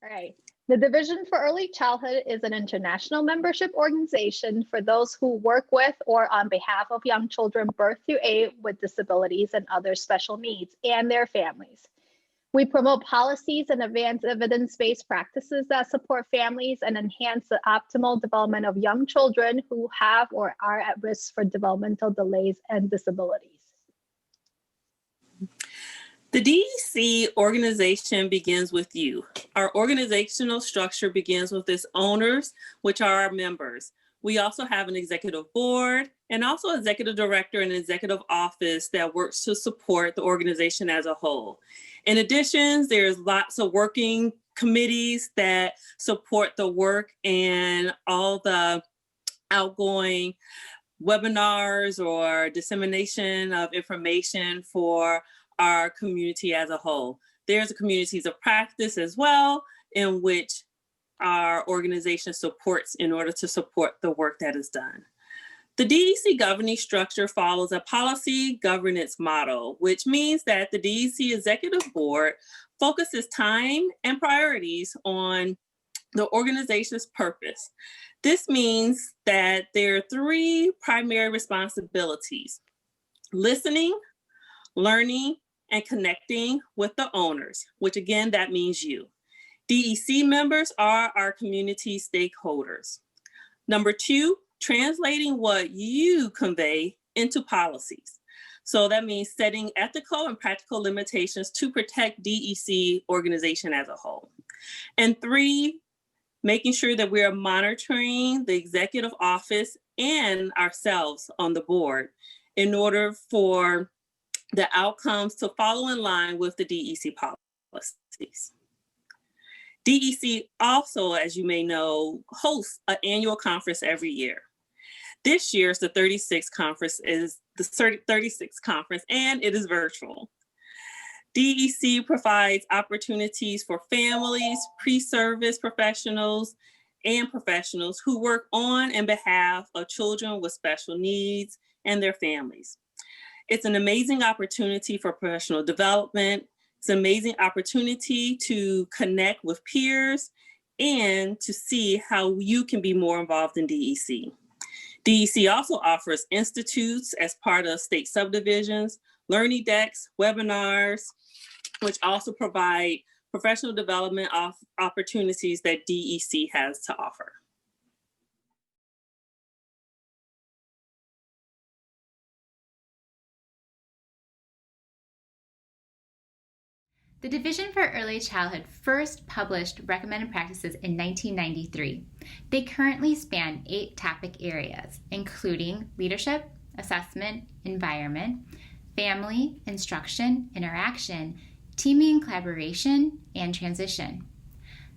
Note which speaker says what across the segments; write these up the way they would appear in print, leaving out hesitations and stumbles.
Speaker 1: All right. The Division for Early Childhood is an international membership organization for those who work with or on behalf of young children birth through 8 with disabilities and other special needs and their families. We promote policies and advance evidence-based practices that support families and enhance the optimal development of young children who have or are at risk for developmental delays and disabilities.
Speaker 2: The DEC organization begins with you. Our organizational structure begins with its owners, which are our members. We also have an executive board and also executive director and executive office that works to support the organization as a whole. In addition, there's lots of working committees that support the work and all the outgoing webinars or dissemination of information for our community as a whole. There's a communities of practice as well, in which our organization supports in order to support the work that is done. The DEC governing structure follows a policy governance model, which means that the DEC Executive Board focuses time and priorities on the organization's purpose. This means that there are 3 primary responsibilities: listening, learning, and connecting with the owners, which again, that means you. DEC members are our community stakeholders. Number 2, translating what you convey into policies. So that means setting ethical and practical limitations to protect DEC organization as a whole. And 3, making sure that we are monitoring the executive office and ourselves on the board in order for the outcomes to follow in line with the DEC policies. DEC also, as you may know, hosts an annual conference every year. This year's the 36th conference is the 36th conference, and it is virtual. DEC provides opportunities for families, pre-service professionals, and professionals who work on and behalf of children with special needs and their families. It's an amazing opportunity for professional development. It's an amazing opportunity to connect with peers and to see how you can be more involved in DEC. DEC also offers institutes as part of state subdivisions, learning decks, webinars, which also provide professional development opportunities that DEC has to offer.
Speaker 3: The Division for Early Childhood first published recommended practices in 1993. They currently span 8 topic areas, including leadership, assessment, environment, family, instruction, interaction, teaming and collaboration, and transition.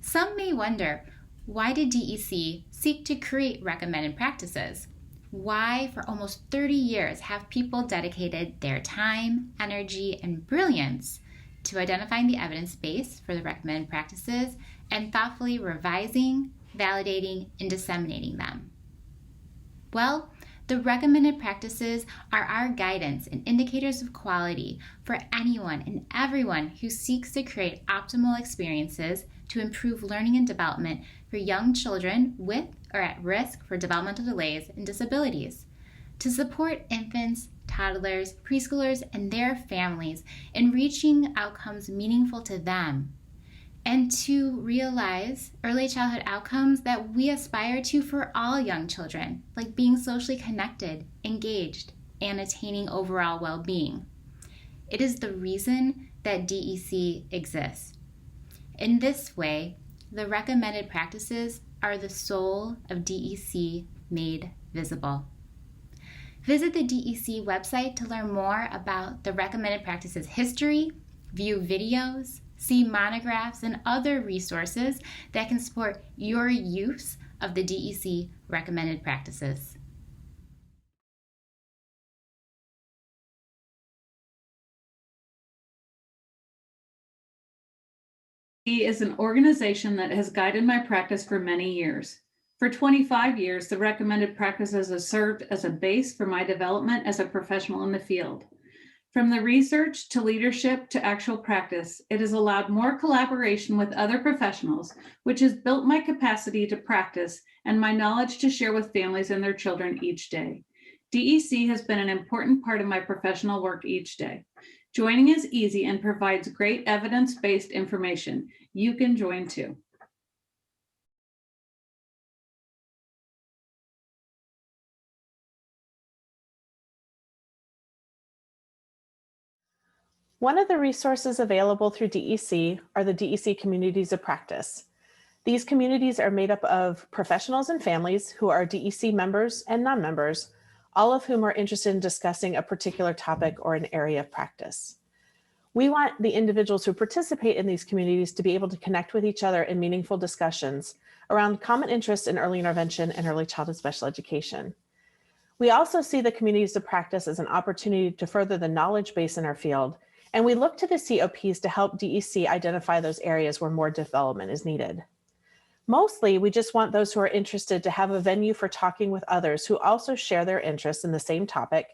Speaker 3: Some may wonder, why did DEC seek to create recommended practices? Why, for almost 30 years, have people dedicated their time, energy, and brilliance to identifying the evidence base for the recommended practices and thoughtfully revising, validating, and disseminating them? Well, the recommended practices are our guidance and indicators of quality for anyone and everyone who seeks to create optimal experiences to improve learning and development for young children with or at risk for developmental delays and disabilities, to support infants, toddlers, preschoolers, and their families in reaching outcomes meaningful to them, and to realize early childhood outcomes that we aspire to for all young children, like being socially connected, engaged, and attaining overall well-being. It is the reason that DEC exists. In this way, the recommended practices are the soul of DEC made visible. Visit the DEC website to learn more about the recommended practices history, view videos, see monographs, and other resources that can support your use of the DEC recommended practices.
Speaker 4: DEC is an organization that has guided my practice for many years. For 25 years, the recommended practices have served as a base for my development as a professional in the field. From the research to leadership to actual practice, it has allowed more collaboration with other professionals, which has built my capacity to practice and my knowledge to share with families and their children each day. DEC has been an important part of my professional work each day. Joining is easy and provides great evidence-based information. You can join too.
Speaker 5: One of the resources available through DEC are the DEC communities of practice. These communities are made up of professionals and families who are DEC members and non-members, all of whom are interested in discussing a particular topic or an area of practice. We want the individuals who participate in these communities to be able to connect with each other in meaningful discussions around common interests in early intervention and early childhood special education. We also see the communities of practice as an opportunity to further the knowledge base in our field, and we look to the COPs to help DEC identify those areas where more development is needed. Mostly, we just want those who are interested to have a venue for talking with others who also share their interests in the same topic,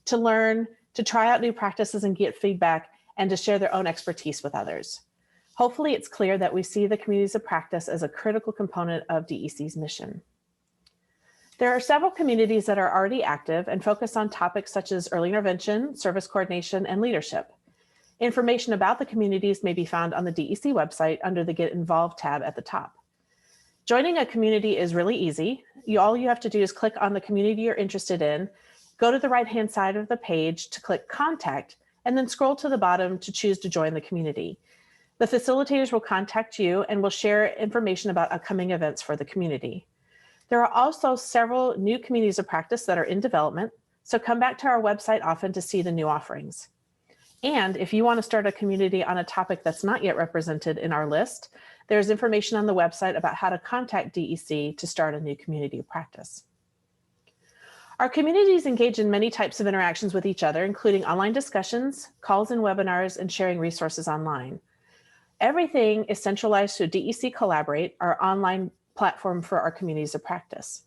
Speaker 5: to learn, to try out new practices and get feedback, and to share their own expertise with others. Hopefully, it's clear that we see the communities of practice as a critical component of DEC's mission. There are several communities that are already active and focus on topics such as early intervention, service coordination, and leadership. Information about the communities may be found on the DEC website under the Get Involved tab at the top. Joining a community is really easy. All you have to do is click on the community you're interested in, go to the right-hand side of the page to click Contact, and then scroll to the bottom to choose to join the community. The facilitators will contact you and will share information about upcoming events for the community. There are also several new communities of practice that are in development, so come back to our website often to see the new offerings. And if you want to start a community on a topic that's not yet represented in our list, there's information on the website about how to contact DEC to start a new community of practice. Our communities engage in many types of interactions with each other, including online discussions, calls and webinars, and sharing resources online. Everything is centralized through DEC Collaborate, our online platform for our communities of practice.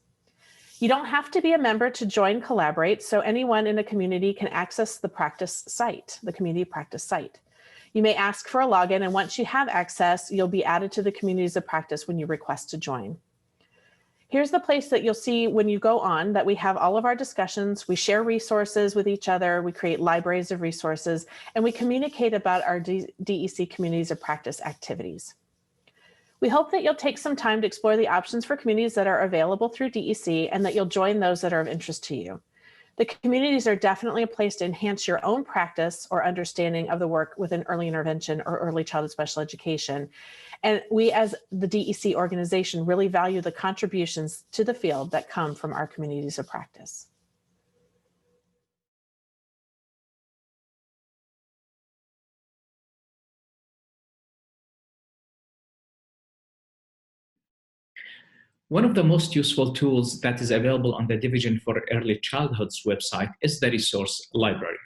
Speaker 5: You don't have to be a member to join Collaborate, so anyone in a community can access the practice site, the community practice site. You may ask for a login, and once you have access, you'll be added to the communities of practice when you request to join. Here's the place that you'll see when you go on that we have all of our discussions, we share resources with each other, we create libraries of resources, and we communicate about our DEC communities of practice activities. We hope that you'll take some time to explore the options for communities that are available through DEC and that you'll join those that are of interest to you. The communities are definitely a place to enhance your own practice or understanding of the work within early intervention or early childhood special education. And we as the DEC organization really value the contributions to the field that come from our communities of practice.
Speaker 6: One of the most useful tools that is available on the Division for Early Childhood's website is the resource library.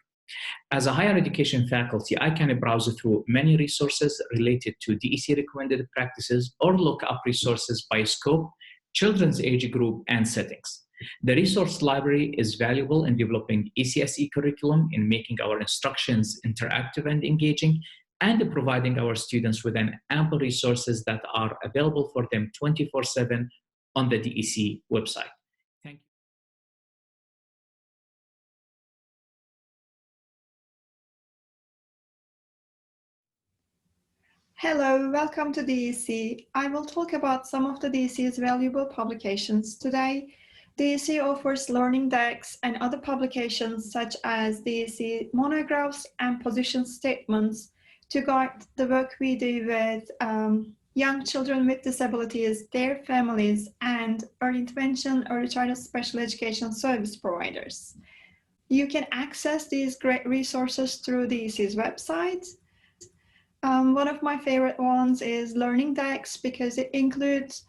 Speaker 6: As a higher education faculty, I can browse through many resources related to DEC recommended practices or look up resources by scope, children's age group, and settings. The resource library is valuable in developing ECSE curriculum, in making our instructions interactive and engaging, and providing our students with an ample resources that are available for them 24/7 on the DEC website. Thank you.
Speaker 7: Hello, welcome to DEC. I will talk about some of the DEC's valuable publications today. DEC offers learning decks and other publications such as DEC monographs and position statements to guide the work we do with young children with disabilities, their families, and early intervention, early childhood special education service providers. You can access these great resources through DEC's website. One of my favorite ones is Learning Decks because it includes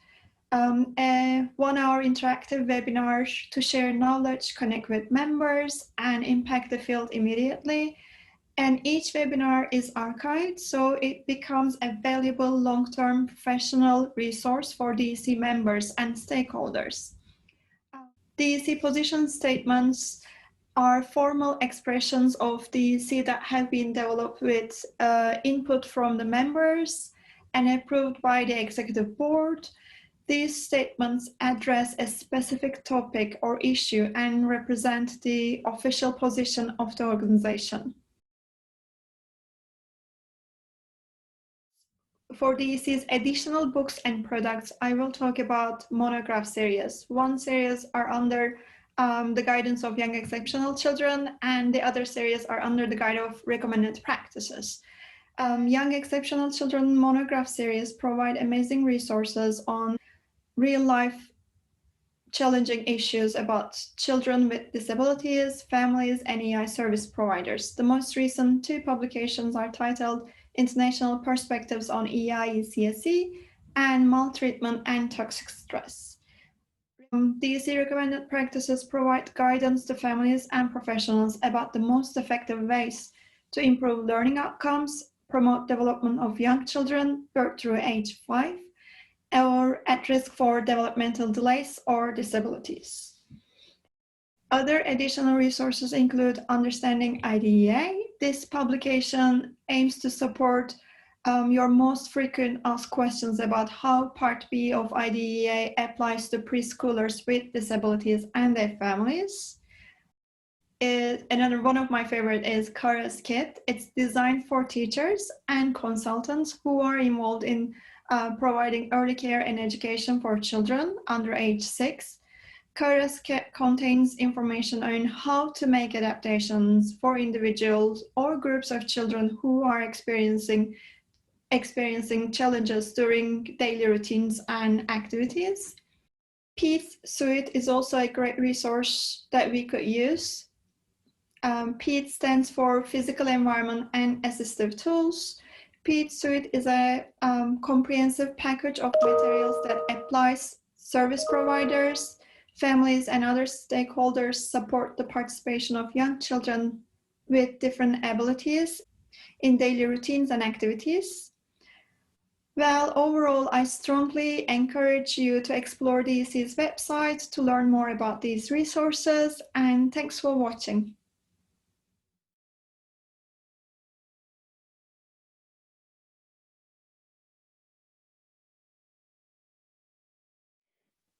Speaker 7: a 1-hour interactive webinar to share knowledge, connect with members, and impact the field immediately. And each webinar is archived, so it becomes a valuable long-term professional resource for DEC members and stakeholders. DEC position statements are formal expressions of DEC that have been developed with input from the members and approved by the executive board. These statements address a specific topic or issue and represent the official position of the organization. For DEC's additional books and products, I will talk about monograph series. One series are under the guidance of young exceptional children, and the other series are under the guide of recommended practices. Young exceptional children monograph series provide amazing resources on real-life challenging issues about children with disabilities, families, and EI service providers. The most recent two publications are titled International Perspectives on EI ECSE and Maltreatment and Toxic Stress. DEC recommended practices provide guidance to families and professionals about the most effective ways to improve learning outcomes, promote development of young children birth through age 5, or at risk for developmental delays or disabilities. Other additional resources include Understanding IDEA. This publication aims to support your most frequent asked questions about how Part B of IDEA applies to preschoolers with disabilities and their families. Another one of my favorite is Kara's Kit. It's designed for teachers and consultants who are involved in providing early care and education for children under age 6. Kara's Kit contains information on how to make adaptations for individuals or groups of children who are experiencing challenges during daily routines and activities. PEDS Suite is also a great resource that we could use. PEDS stands for Physical Environment and Assistive Tools. PEDS Suite is a comprehensive package of materials that applies service providers, families, and other stakeholders support the participation of young children with different abilities in daily routines and activities. Well, overall, I strongly encourage you to explore DEC's website to learn more about these resources, and thanks for watching.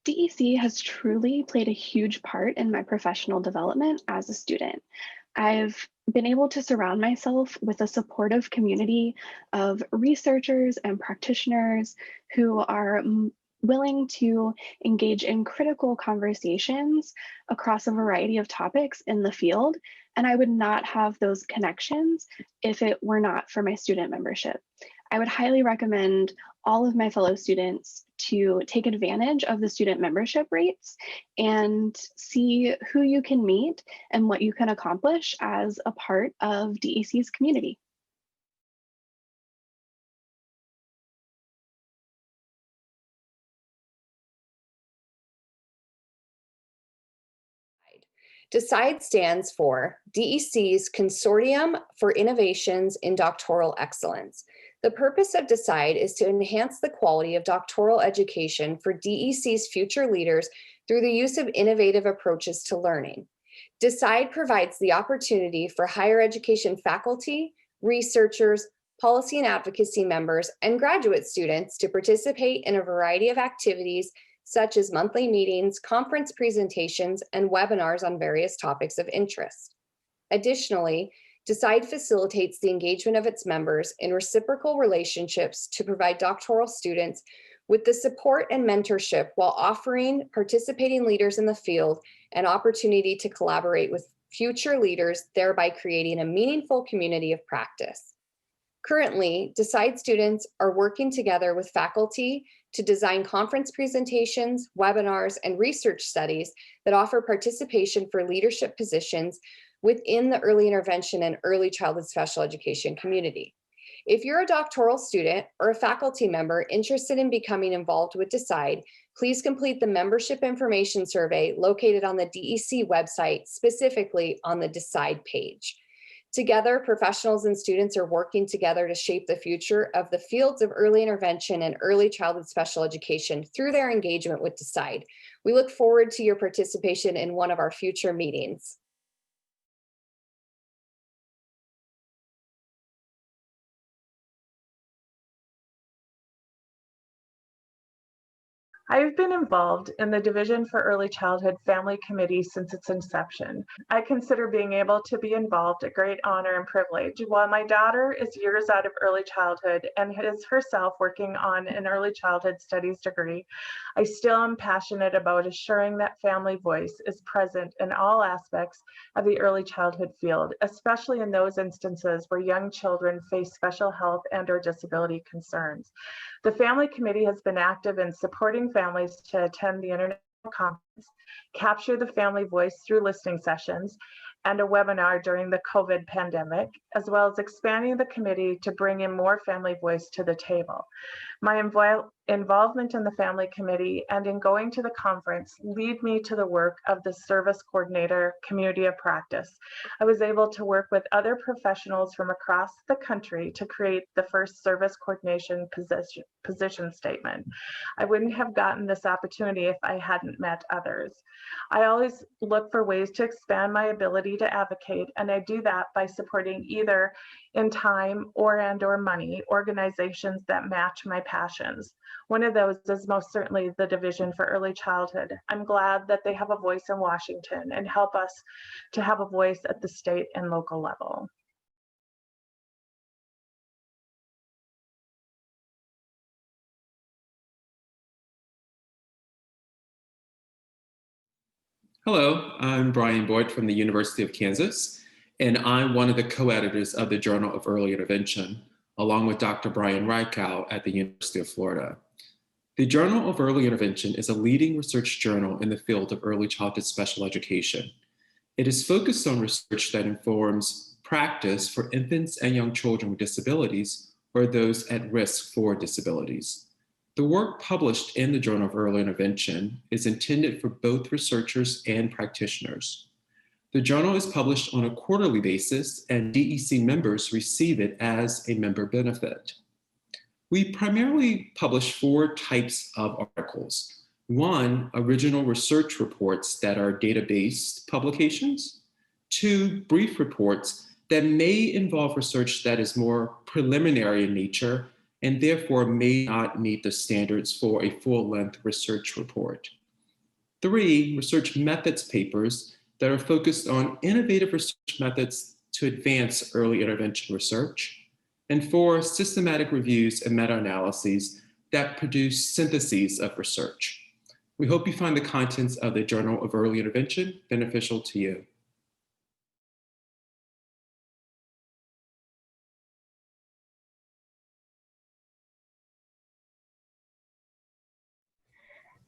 Speaker 8: DEC has truly played a huge part in my professional development as a student. I've been able to surround myself with a supportive community of researchers and practitioners who are willing to engage in critical conversations across a variety of topics in the field. And I would not have those connections if it were not for my student membership. I would highly recommend all of my fellow students to take advantage of the student membership rates and see who you can meet and what you can accomplish as a part of DEC's community.
Speaker 9: DECIDE stands for DEC's Consortium for Innovations in Doctoral Excellence. The purpose of DECIDE is to enhance the quality of doctoral education for DEC's future leaders through the use of innovative approaches to learning. DECIDE provides the opportunity for higher education faculty, researchers, policy and advocacy members, and graduate students to participate in a variety of activities such as monthly meetings, conference presentations, and webinars on various topics of interest. Additionally, DECIDE facilitates the engagement of its members in reciprocal relationships to provide doctoral students with the support and mentorship while offering participating leaders in the field an opportunity to collaborate with future leaders, thereby creating a meaningful community of practice. Currently, DECIDE students are working together with faculty to design conference presentations, webinars, and research studies that offer participation for leadership positions within the early intervention and early childhood special education community. If you're a doctoral student or a faculty member interested in becoming involved with DECIDE, please complete the membership information survey located on the DEC website, specifically on the DECIDE page. Together, professionals and students are working together to shape the future of the fields of early intervention and early childhood special education through their engagement with DECIDE. We look forward to your participation in one of our future meetings.
Speaker 5: I've been involved in the Division for Early Childhood Family Committee since its inception. I consider being able to be involved a great honor and privilege. While my daughter is years out of early childhood and is herself working on an early childhood studies degree, I still am passionate about assuring that family voice is present in all aspects of the early childhood field, especially in those instances where young children face special health and/or disability concerns. The Family Committee has been active in supporting families to attend the International Conference, capture the family voice through listening sessions, and a webinar during the COVID pandemic, as well as expanding the committee to bring in more family voice to the table. My involvement in the Family Committee and in going to the conference lead me to the work of the Service Coordinator Community of Practice. I was able to work with other professionals from across the country to create the first service coordination position statement. I wouldn't have gotten this opportunity if I hadn't met others. I always look for ways to expand my ability to advocate, and I do that by supporting either in time or money organizations that match my passions. One of those is most certainly the Division for Early Childhood. I'm glad that they have a voice in Washington and help us to have a voice at the state and local level.
Speaker 10: Hello, I'm Brian Boyd from the University of Kansas, and I'm one of the co-editors of the Journal of Early Intervention, along with Dr. Brian Rykow at the University of Florida. The Journal of Early Intervention is a leading research journal in the field of early childhood special education. It is focused on research that informs practice for infants and young children with disabilities or those at risk for disabilities. The work published in the Journal of Early Intervention is intended for both researchers and practitioners. The journal is published on a quarterly basis, and DEC members receive it as a member benefit. We primarily publish 4 types of articles. 1, original research reports that are data-based publications. 2, brief reports that may involve research that is more preliminary in nature and therefore may not meet the standards for a full-length research report. 3, research methods papers that are focused on innovative research methods to advance early intervention research. And 4, systematic reviews and meta-analyses that produce syntheses of research. We hope you find the contents of the Journal of Early Intervention beneficial to you.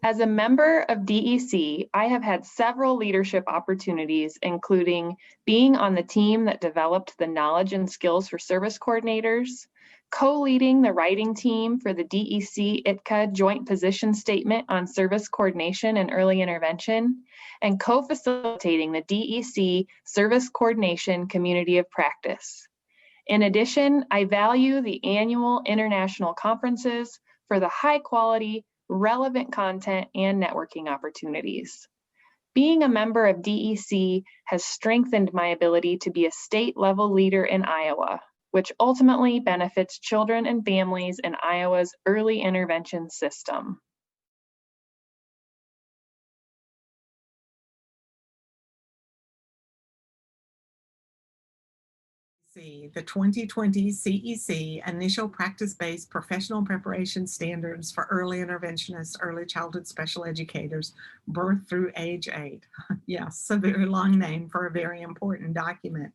Speaker 11: As a member of DEC, I have had several leadership opportunities, including being on the team that developed the knowledge and skills for service coordinators, co-leading the writing team for the DEC-ITCA Joint Position Statement on Service Coordination and Early Intervention, and co-facilitating the DEC Service Coordination Community of Practice. In addition, I value the annual international conferences for the high quality, relevant content, and networking opportunities. Being a member of DEC has strengthened my ability to be a state-level leader in Iowa, which ultimately benefits children and families in Iowa's early intervention system.
Speaker 12: The 2020 CEC Initial Practice-Based Professional Preparation Standards for Early Interventionists, Early Childhood Special Educators, birth through age 8. Yes, a very long name for a very important document.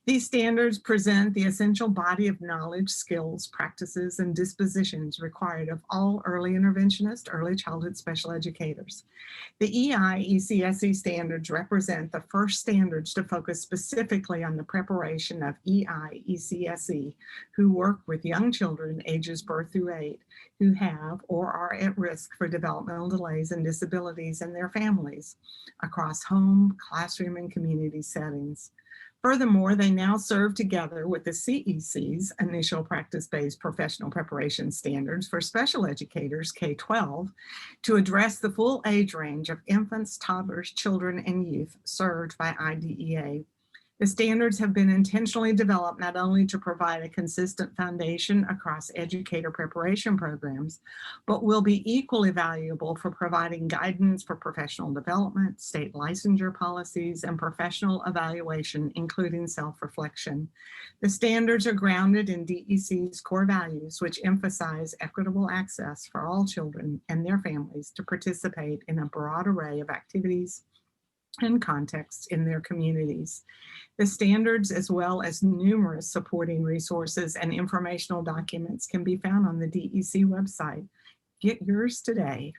Speaker 12: These standards present the essential body of knowledge, skills, practices, and dispositions required of all early interventionist, early childhood special educators. The EI-ECSE standards represent the first standards to focus specifically on the preparation of EI-ECSE who work with young children ages birth through 8 who have or are at risk for developmental delays and disabilities in their families across home, classroom, and community settings. Furthermore, they now serve together with the CEC's Initial Practice-Based Professional Preparation Standards for Special Educators K-12 to address the full age range of infants, toddlers, children, and youth served by IDEA The standards have been intentionally developed not only to provide a consistent foundation across educator preparation programs, but will be equally valuable for providing guidance for professional development, state licensure policies, and professional evaluation, including self-reflection. The standards are grounded in DEC's core values, which emphasize equitable access for all children and their families to participate in a broad array of activities and contexts in their communities. The standards, as well as numerous supporting resources and informational documents, can be found on the DEC website. Get yours today.